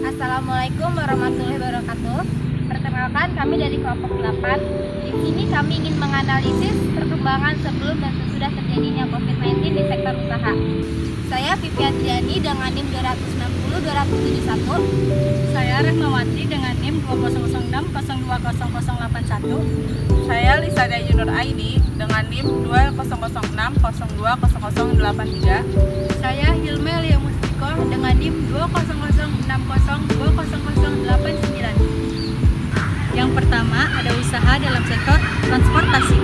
Assalamualaikum warahmatullahi wabarakatuh. Perkenalkan, kami dari kelompok 8. Di sini kami ingin menganalisis perkembangan sebelum dan sesudah terjadinya COVID-19 di sektor usaha. Saya Vivian Diani dengan NIM 260-271. Saya Retmawati dengan NIM 2006-020081. Saya Lisada Yunur Aini dengan NIM 2006-020083. Saya Hilme Lia Mustiko dengan NIM 20060200089. Yang pertama, ada usaha dalam sektor transportasi.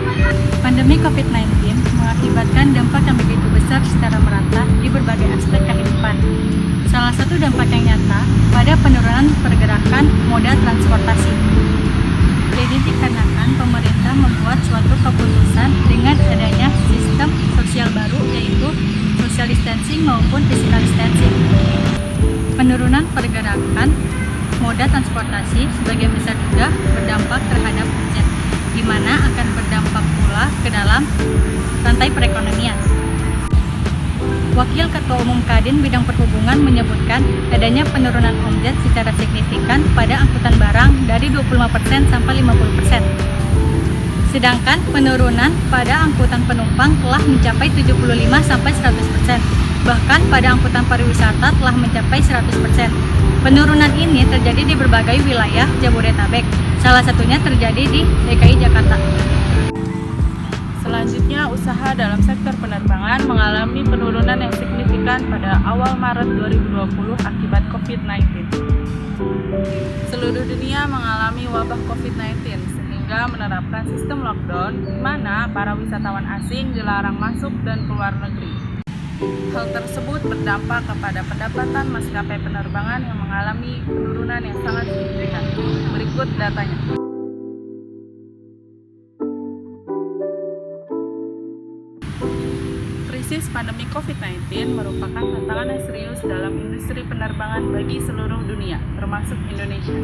Pandemi COVID-19 mengakibatkan dampak yang begitu besar secara merata di berbagai aspek kehidupan. Salah satu dampak yang nyata pada penurunan pergerakan moda transportasi. Jadi dikarenakan pemerintah membuat suatu keputusan dengan adanya sistem sosial baru, yaitu social distancing maupun physical distancing. Penurunan pergerakan moda transportasi sebagian besar juga berdampak terhadap budget, di mana akan berdampak pula ke dalam rantai perekonomian. Wakil Ketua Umum Kadin Bidang Perhubungan menyebutkan adanya penurunan omset secara signifikan pada angkutan barang dari 25% sampai 50%. Sedangkan penurunan pada angkutan penumpang telah mencapai 75 sampai 100%. Bahkan pada angkutan pariwisata telah mencapai 100%. Penurunan ini terjadi di berbagai wilayah Jabodetabek, salah satunya terjadi di DKI Jakarta. Selanjutnya, usaha dalam sektor penerbangan mengalami penurunan yang signifikan pada awal Maret 2020 akibat COVID-19. Seluruh dunia mengalami wabah COVID-19 sehingga menerapkan sistem lockdown di mana para wisatawan asing dilarang masuk dan keluar negeri. Hal tersebut berdampak kepada pendapatan maskapai penerbangan yang mengalami penurunan yang sangat signifikan. Berikut datanya. Krisis pandemi COVID-19 merupakan tantangan yang serius dalam industri penerbangan bagi seluruh dunia, termasuk Indonesia.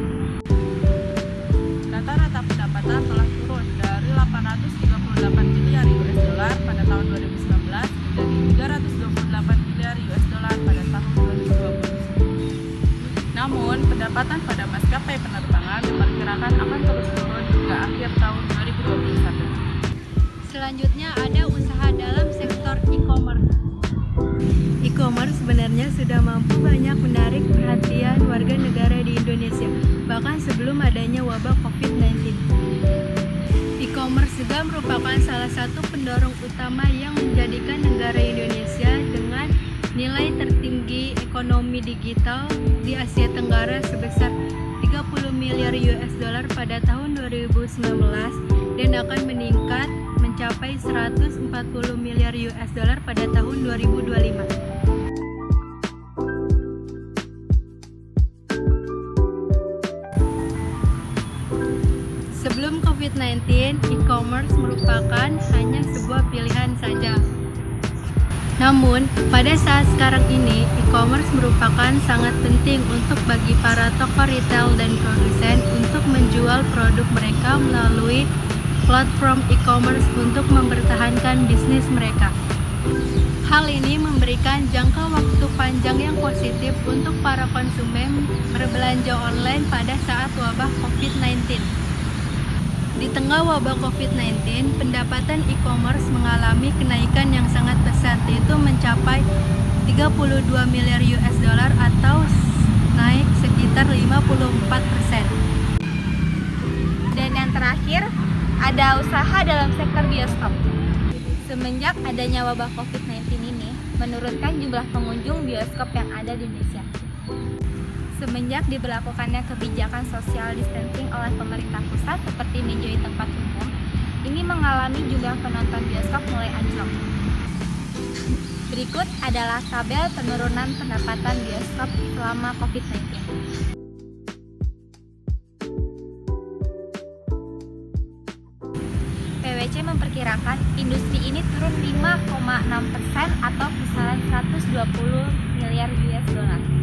Rata-rata pendapatan telah turun dari 838 miliar US dollar pada tahun 2019 menjadi 328 miliar US dollar pada tahun 2020. Namun, pendapatan pada maskapai penerbangan diperkirakan akan terus turun hingga akhir tahun 2021. Selanjutnya ada usaha dalam sektor e-commerce. E-commerce sebenarnya sudah mampu banyak menarik perhatian warga negara di Indonesia, bahkan sebelum adanya wabah COVID-19. E-commerce juga merupakan salah satu pendorong utama yang menjadikan negara Indonesia dengan nilai tertinggi ekonomi digital di Asia Tenggara sebesar 30 miliar US dollar pada tahun 2019 dan akan meningkat mencapai 140 miliar US dollar pada tahun 2025. Sebelum COVID-19, e-commerce merupakan hanya sebuah pilihan saja. Namun, pada saat sekarang ini, e-commerce merupakan sangat penting untuk bagi para toko retail dan produsen untuk menjual produk mereka melalui platform e-commerce untuk mempertahankan bisnis mereka. Hal ini memberikan jangka waktu panjang yang positif untuk para konsumen berbelanja online pada saat wabah COVID-19. Di tengah wabah COVID-19, pendapatan e-commerce mengalami kenaikan yang sangat besar, yaitu mencapai 32 miliar US dollar atau naik sekitar 54%. Dan yang terakhir, ada usaha dalam sektor bioskop. Semenjak adanya wabah COVID-19 ini, menurunkan jumlah pengunjung bioskop yang ada di Indonesia. Semenjak diberlakukannya kebijakan social distancing oleh pemerintah pusat seperti meninjau tempat umum, ini mengalami jumlah penonton bioskop mulai anjlok. Berikut adalah tabel penurunan pendapatan bioskop selama COVID-19. PwC memperkirakan industri ini turun 5,6% atau kisaran 120 miliar US dollar.